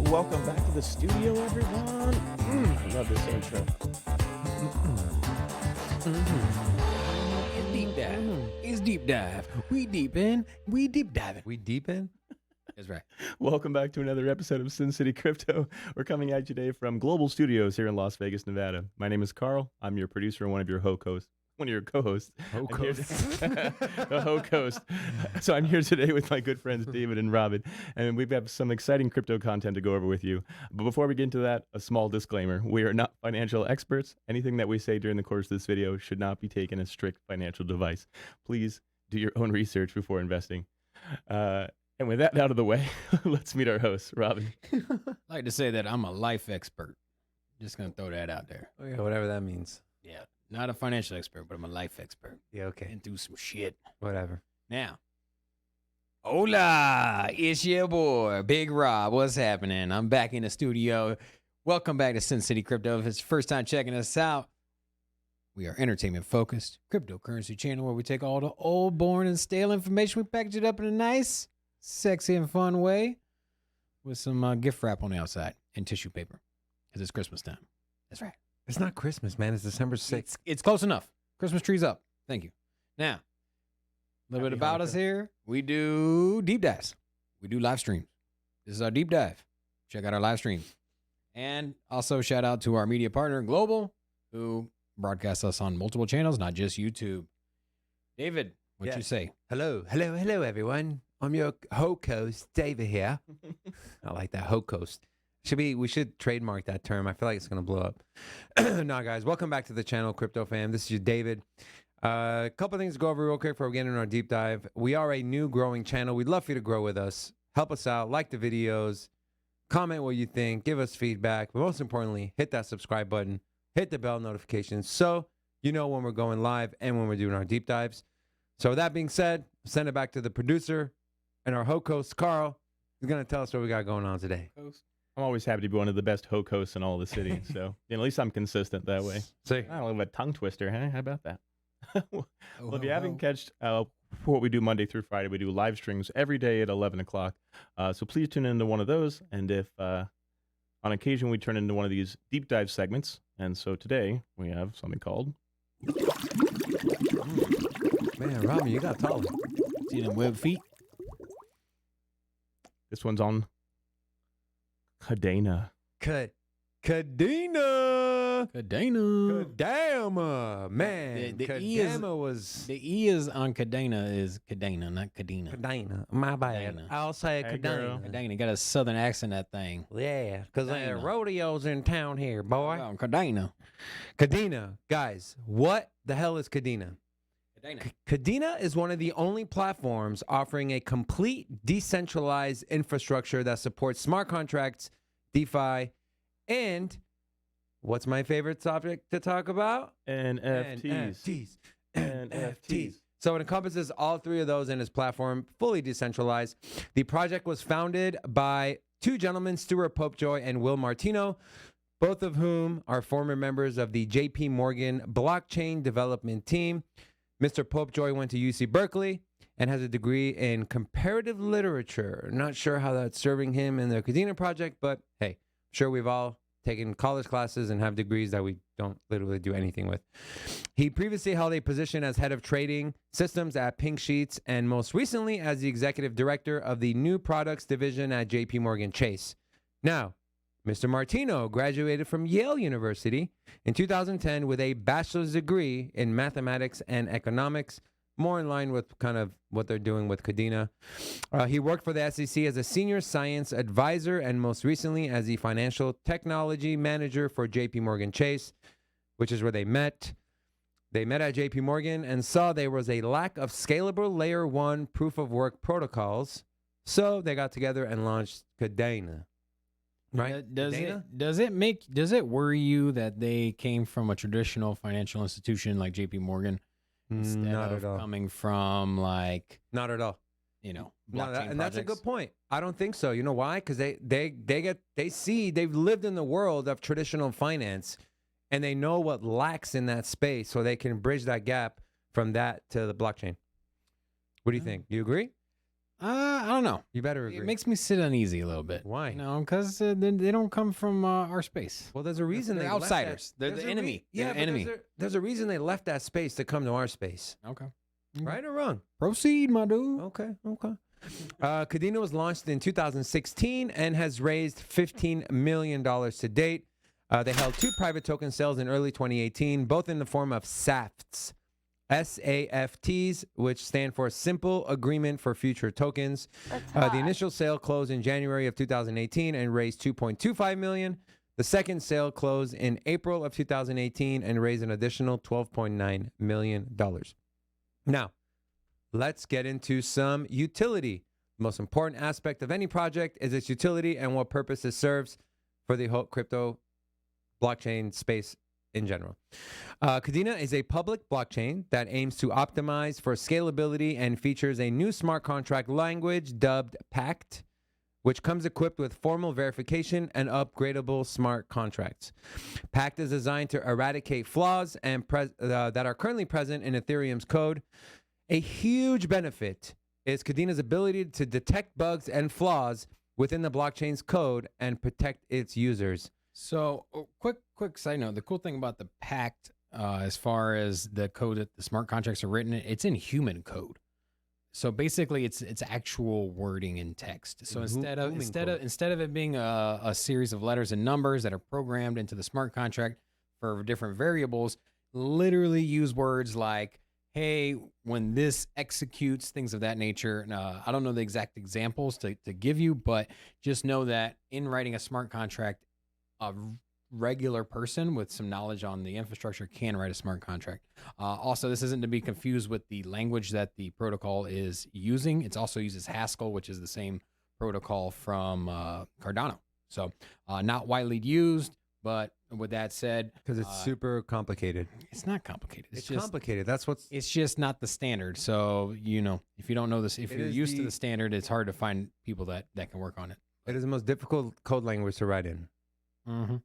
welcome back to the studio, everyone. I love this intro. It's deep dive. It's deep dive. We deep in. We deep diving. We deep in? That's right. Welcome back to another episode of Sin City Crypto. We're coming at you today from Global Studios here in Las Vegas, Nevada. My name is Carl. I'm your producer and one of your co-hosts. One of your co-hosts. The ho-host. So I'm here today with my good friends David and Robin, and we've got some exciting crypto content to go over with you. But before we get into that, a small disclaimer. We are not financial experts. Anything that we say during the course of this video should not be taken as strict financial advice. Please do your own research before investing. And with that out of the way, let's meet our host, Robin. I like to say that I'm a life expert. Just going to throw that out there. Oh, yeah, whatever that means. Yeah. Not a financial expert, but I'm a life expert. Yeah, okay. Been through some shit. Whatever. Now, hola, it's your boy, Big Rob. What's happening? I'm back in the studio. Welcome back to Sin City Crypto. If it's your first time checking us out, we are entertainment-focused cryptocurrency channel where we take all the old, boring, and stale information, we package it up in a nice, sexy, and fun way with some gift wrap on the outside and tissue paper because it's Christmas time. That's right. It's not Christmas, man. It's December 6th. It's close enough. Christmas tree's up. Thank you. Now, a little bit Happy about us here. We do deep dives. We do live streams. This is our deep dive. Check out our live streams. And also shout out to our media partner, Global, who broadcasts us on multiple channels, not just YouTube. David, what you say? Hello, everyone. I'm your ho-host, David here. I like that, ho-host. We should trademark that term. I feel like it's going to blow up. No, guys, welcome back to the channel, Crypto Fam. This is your David. A couple of things to go over real quick before we get into our deep dive. We are a new growing channel. We'd love for you to grow with us. Help us out. Like the videos. Comment what you think. Give us feedback. But most importantly, hit that subscribe button. Hit the bell notification so you know when we're going live and when we're doing our deep dives. So with that being said, send it back to the producer and our host, Carl. He's going to tell us what we got going on today. I'm always happy to be one of the best ho-hosts in all the city. So at least I'm consistent that way. See? I don't know, a tongue twister, huh? How about that? Well, if you haven't catched what we do Monday through Friday, we do live streams every day at 11 o'clock. So please tune into one of those. And if on occasion we turn into one of these deep dive segments. And so today we have something called... Man, Robin, you got taller. See them web feet? This one's on Kadena. Kadena. Kadena. Man, The E is on Kadena is Kadena, not Kadena. Kadena. My bad. Kadena. I'll say Hey, girl. Kadena. Kadena got a southern accent, that thing. Yeah, because Kadena. rodeos in town here, boy. Oh, Kadena. Kadena. Guys, what the hell is Kadena? Kadena is one of the only platforms offering a complete decentralized infrastructure that supports smart contracts, DeFi, and what's my favorite topic to talk about? NFTs. NFTs. So it encompasses all three of those in its platform, fully decentralized. The project was founded by two gentlemen, Stuart Popejoy and Will Martino, both of whom are former members of the JP Morgan blockchain development team. Mr. Popejoy went to UC Berkeley and has a degree in comparative literature. Not sure how that's serving him in the Kadena project, but hey, sure we've all taken college classes and have degrees that we don't literally do anything with. He previously held a position as head of trading systems at Pink Sheets and most recently as the executive director of the new products division at JP Morgan Chase. Now, Mr. Martino graduated from Yale University in 2010 with a bachelor's degree in mathematics and economics, more in line with kind of what they're doing with Kadena. He worked for the SEC as a senior science advisor and most recently as the financial technology manager for JP Morgan Chase, which is where they met. They met at JP Morgan and saw there was a lack of scalable layer 1 proof of work protocols. So they got together and launched Kadena. Right? Does it worry you that they came from a traditional financial institution like JP Morgan instead Not of at all. coming from Not at all. blockchain And that's a projects? good point. I don't think so. You know why? Because they've lived in the world of traditional finance, and they know what lacks in that space, so they can bridge that gap from that to the blockchain. What do you think? Do you agree? I don't know. You better agree. It makes me sit uneasy a little bit. Why? You know, because they don't come from our space. Well, there's a reason They're they outsiders. Left that, They're the enemy. Yeah, They're the enemy. There's a reason they left that space to come to our space. Okay. Right or wrong? Proceed, my dude. Okay. Kadena was launched in 2016 and has raised $15 million to date. They held 2 private token sales in early 2018, both in the form of SAFTs. SAFTs, which stand for Simple Agreement for Future Tokens. The initial sale closed in January of 2018 and raised $2.25 million. The second sale closed in April of 2018 and raised an additional $12.9 million. Now, let's get into some utility. The most important aspect of any project is its utility and what purpose it serves for the whole crypto blockchain space in general. Kadena is a public blockchain that aims to optimize for scalability and features a new smart contract language dubbed Pact, which comes equipped with formal verification and upgradable smart contracts. Pact is designed to eradicate flaws and that are currently present in Ethereum's code. A huge benefit is Kadena's ability to detect bugs and flaws within the blockchain's code and protect its users. So, quick side note: the cool thing about the Pact, as far as the code that the smart contracts are written in, it's in human code. So basically, it's actual wording in text. So instead of it being a series of letters and numbers that are programmed into the smart contract for different variables, literally use words like, hey, when this executes, things of that nature. I don't know the exact examples to give you, but just know that in writing a smart contract, a regular person with some knowledge on the infrastructure can write a smart contract. Also, this isn't to be confused with the language that the protocol is using. It also uses Haskell, which is the same protocol from Cardano. So not widely used, but with that said, because it's super complicated. It's not complicated. It's just complicated. It's just not the standard. So, you know, if you don't know this, if you're used to the standard, it's hard to find people that can work on it. It is the most difficult code language to write in. Mm-hmm.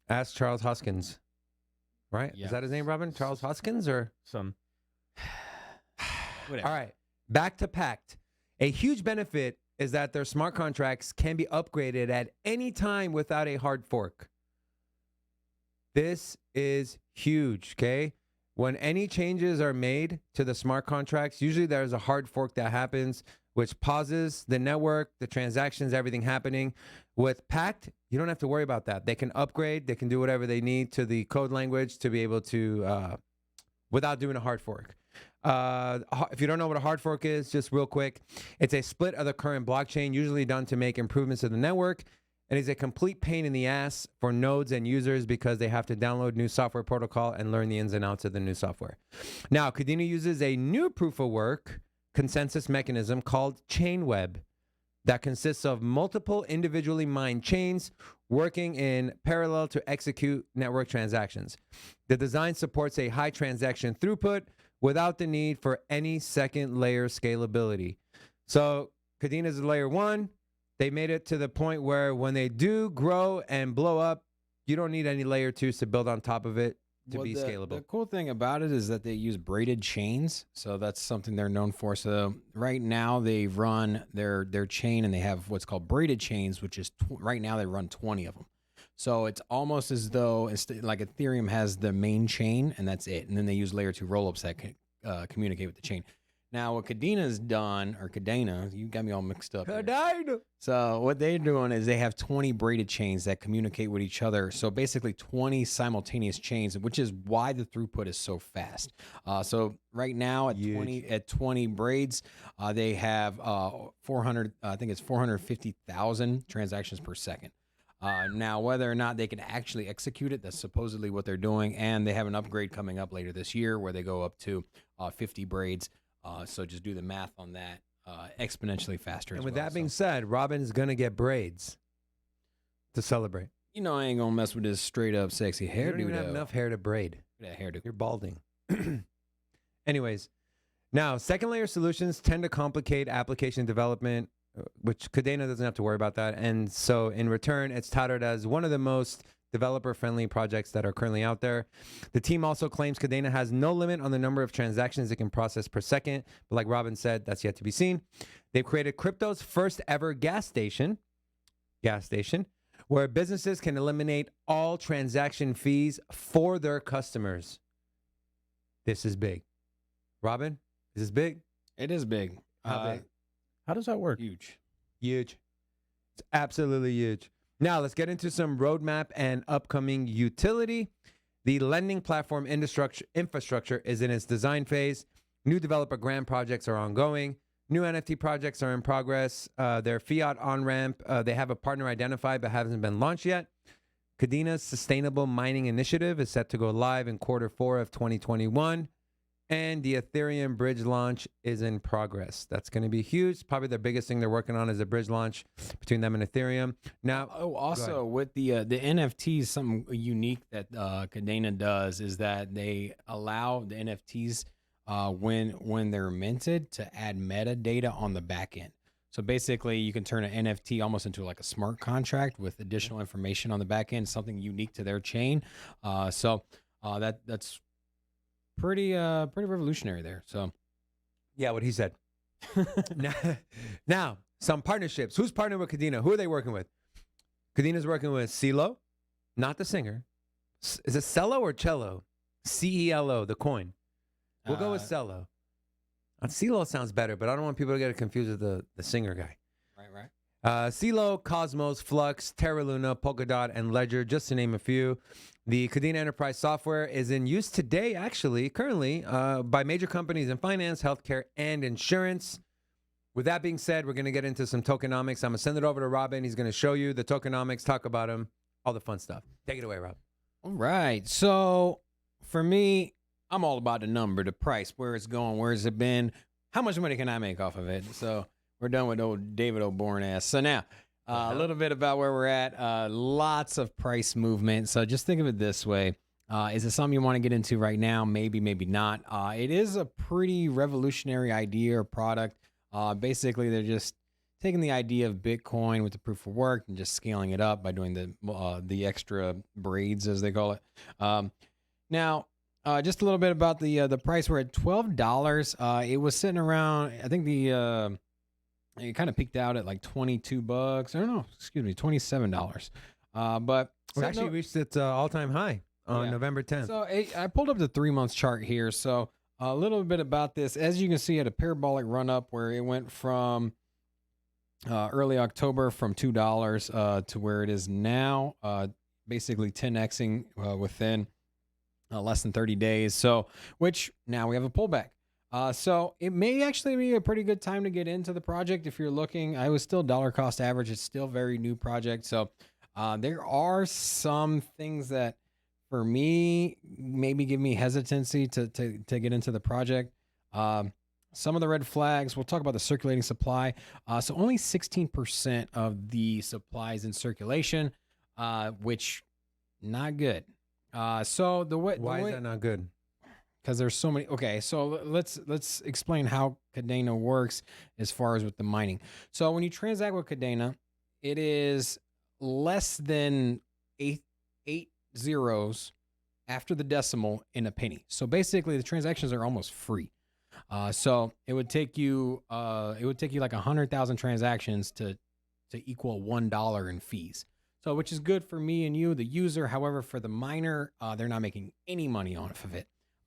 Ask Charles Hoskins, right? Yeah. Is that his name, Robin? Charles Hoskins or some? Whatever. All right. Back to Pact. A huge benefit is that their smart contracts can be upgraded at any time without a hard fork. This is huge, okay? When any changes are made to the smart contracts, usually there's a hard fork that happens, which pauses the network, the transactions, everything happening. With Pact, you don't have to worry about that. They can upgrade, they can do whatever they need to the code language to be able to, without doing a hard fork. If you don't know what a hard fork is, just real quick, it's a split of the current blockchain, usually done to make improvements to the network. And is a complete pain in the ass for nodes and users because they have to download new software protocol and learn the ins and outs of the new software. Now, Kadena uses a new proof of work consensus mechanism called Chainweb that consists of multiple individually mined chains working in parallel to execute network transactions. The design supports a high transaction throughput without the need for any second layer scalability. So Kadena is layer 1. They made it to the point where when they do grow and blow up, you don't need any layer 2s to build on top of it to be scalable. The cool thing about it is that they use braided chains. So that's something they're known for. So right now they run their chain and they have what's called braided chains, which is right now they run 20 of them. So it's almost as though like Ethereum has the main chain and that's it. And then they use layer 2 rollups that can communicate with the chain. Now, what Kadena's done, or Kadena, you got me all mixed up. Kadena. So what they're doing is they have 20 braided chains that communicate with each other. So basically 20 simultaneous chains, which is why the throughput is so fast. So right now at 20 braids, they have 400, I think it's 450,000 transactions per second. Now, whether or not they can actually execute it, that's supposedly what they're doing. And they have an upgrade coming up later this year where they go up to 50 braids. So just do the math on that, exponentially faster. And with that being said, Robin's going to get braids to celebrate. You know I ain't going to mess with this straight up sexy hairdo. You don't even have enough hair to braid. That hairdo. You're balding. Anyways, now second layer solutions tend to complicate application development, which Kadena doesn't have to worry about that. And so in return, it's touted as one of the most developer-friendly projects that are currently out there. The team also claims Kadena has no limit on the number of transactions it can process per second, but like Robin said, that's yet to be seen. They've created crypto's first ever gas station, where businesses can eliminate all transaction fees for their customers. This is big. Robin, is this big? It is big. How big? How does that work? Huge. Huge. It's absolutely huge. Now, let's get into some roadmap and upcoming utility. The lending platform infrastructure is in its design phase. New developer grant projects are ongoing. New NFT projects are in progress. Their fiat on-ramp, they have a partner identified but hasn't been launched yet. Kadena's sustainable mining initiative is set to go live in Q4 of 2021. And the Ethereum bridge launch is in progress. That's going to be huge. Probably the biggest thing they're working on is a bridge launch between them and Ethereum. Now, also with the NFTs, something unique that Kadena does is that they allow the NFTs when they're minted to add metadata on the back end. So basically, you can turn an NFT almost into like a smart contract with additional information on the back end, something unique to their chain. That's pretty revolutionary there. So, yeah, what he said. Now, some partnerships. Who's partnering with Kadena? Who are they working with? Kadena's working with CeeLo, not the singer. Is it Cello or Cello? CELO, the coin. We'll go with Cello. CeeLo sounds better, but I don't want people to get confused with the singer guy. Right. CeeLo, Cosmos, Flux, Terra Luna, Polkadot, and Ledger, just to name a few. The Kadena Enterprise software is in use today, currently, by major companies in finance, healthcare, and insurance. With that being said, we're going to get into some tokenomics. I'm going to send it over to Robin. He's going to show you the tokenomics, talk about them, all the fun stuff. Take it away, Rob. All right. So for me, I'm all about the number, the price, where it's going, where has it been, how much money can I make off of it? So we're done with old David O'Born ass. So now, a little bit about where we're at. Lots of price movement. So just think of it this way. Is it something you want to get into right now? Maybe, maybe not. It is a pretty revolutionary idea or product. Basically, they're just taking the idea of Bitcoin with the proof of work and just scaling it up by doing the extra braids, as they call it. Now, just a little bit about the price. We're at $12. It was sitting around, I think it kind of peaked out at like $22. I don't know, excuse me, $27. But we actually reached its all-time high on November 10th. So I pulled up the 3-month chart here. So a little bit about this. As you can see, at a parabolic run up where it went from early October from $2 to where it is now, basically 10xing within less than 30 days. So, which now we have a pullback. So it may actually be a pretty good time to get into the project if you're looking. I was still dollar cost average. It's still a very new project. So there are some things that for me maybe give me hesitancy to get into the project. Some of the red flags, we'll talk about the circulating supply. So only 16% of the supply is in circulation, which not good. So why is that not good? Because there's so many. Okay, so let's explain how Kadena works as far as with the mining. So when you transact with Kadena, it is less than eight zeros after the decimal in a penny. So basically, the transactions are almost free. So it would take you like 100,000 transactions to equal $1 in fees. So which is good for me and you, the user. However, for the miner, they're not making any money off of it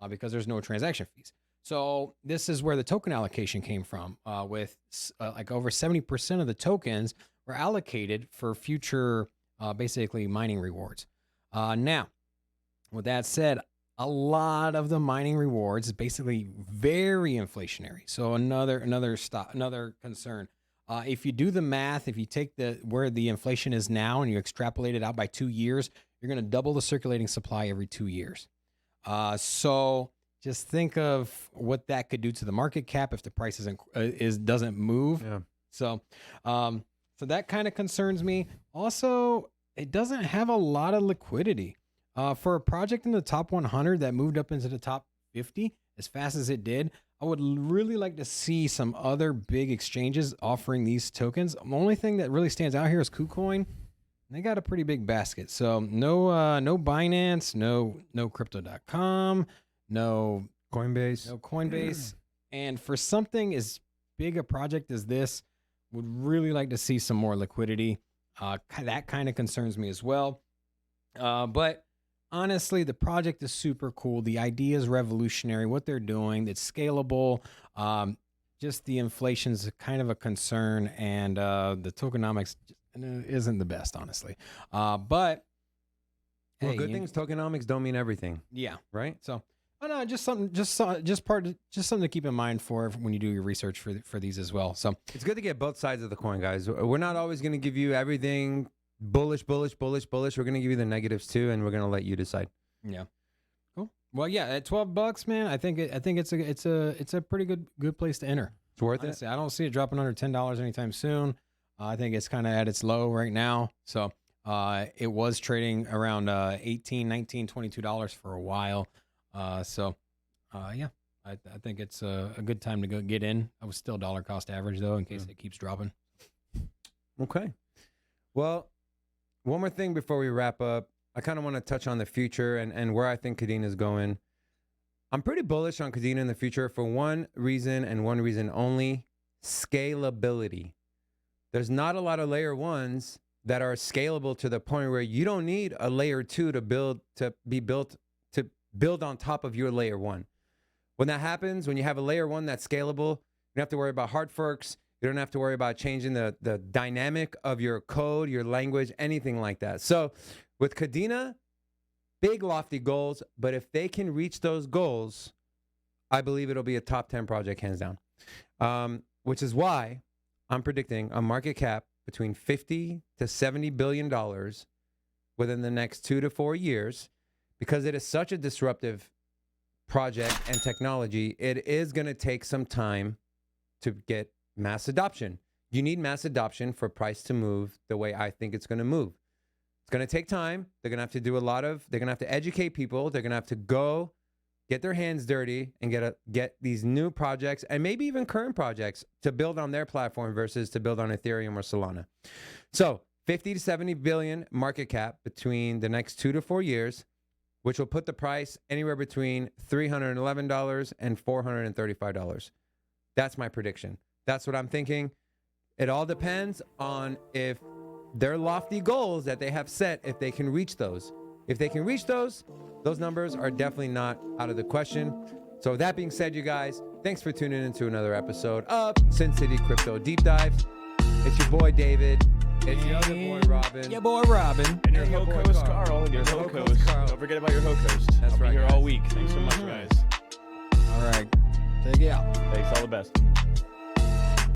because there's no transaction fees. So this is where the token allocation came from. With like over 70% of the tokens were allocated for future, basically mining rewards. Now, with that said, a lot of the mining rewards is basically very inflationary. So another concern. If you do the math, if you take where the inflation is now and you extrapolate it out by 2 years, you're going to double the circulating supply every 2 years. So just think of what that could do to the market cap if the price doesn't move. Yeah. So that kind of concerns me. Also, it doesn't have a lot of liquidity. For a project in the top 100 that moved up into the top 50 as fast as it did, I would really like to see some other big exchanges offering these tokens. The only thing that really stands out here is KuCoin. They got a pretty big basket. So no Binance, no crypto.com, no Coinbase. And for something as big a project as this, would really like to see some more liquidity. That kind of concerns me as well. But honestly, the project is super cool. The idea is revolutionary. What they're doing, it's scalable. Just the inflation's kind of a concern, and the tokenomics isn't the best, honestly. But well, good things tokenomics don't mean everything. Yeah, right. So, no, just something to keep in mind for when you do your research for these as well. So it's good to get both sides of the coin, guys. We're not always going to give you everything bullish. We're going to give you the negatives too, and we're going to let you decide. Yeah. Cool. Well, yeah, at $12, man, I think it's a pretty good place to enter. It's worth Honestly, it. I don't see it dropping under $10 anytime soon. I think it's kind of at its low right now. So it was trading around $18, $19, $22 for a while. Yeah, I think it's a good time to go get in. I was still dollar cost average though, in case it keeps dropping. Okay. Well, one more thing before we wrap up. I kind of want to touch on the future and where I think Kadena is going. I'm pretty bullish on Kadena in the future for one reason and one reason only: scalability. There's not a lot of layer ones that are scalable to the point where you don't need a layer 2 to build on top of your layer 1. When that happens, when you have a layer 1 that's scalable, you don't have to worry about hard forks. You don't have to worry about changing the dynamic of your code, your language, anything like that. So with Kadena, big lofty goals, but if they can reach those goals, I believe it'll be a top 10 project hands down. Which is why I'm predicting a market cap between $50 to $70 billion within the next 2 to 4 years. Because it is such a disruptive project and technology, it is going to take some time to get mass adoption. You need mass adoption for price to move the way I think it's going to move. It's going to take time. They're going to have to do they're going to have to educate people. They're going to have to go get their hands dirty and get these new projects and maybe even current projects to build on their platform versus to build on Ethereum or Solana. So 50 to 70 billion market cap between the next 2 to 4 years, which will put the price anywhere between $311 and $435. That's my prediction. That's what I'm thinking. It all depends on if their lofty goals that they have set, if they can reach those. If they can reach those numbers are definitely not out of the question. So with that being said, you guys, thanks for tuning into another episode of Sin City Crypto Deep Dives. It's your boy, David. It's your other boy, Robin. Your boy, Robin. And your ho-host, Carl. And your ho-host, Carl. Don't forget about your ho-host. That's right, I'll be here guys. all week. Thanks so much, guys. All right. Take it out. Thanks. All the best.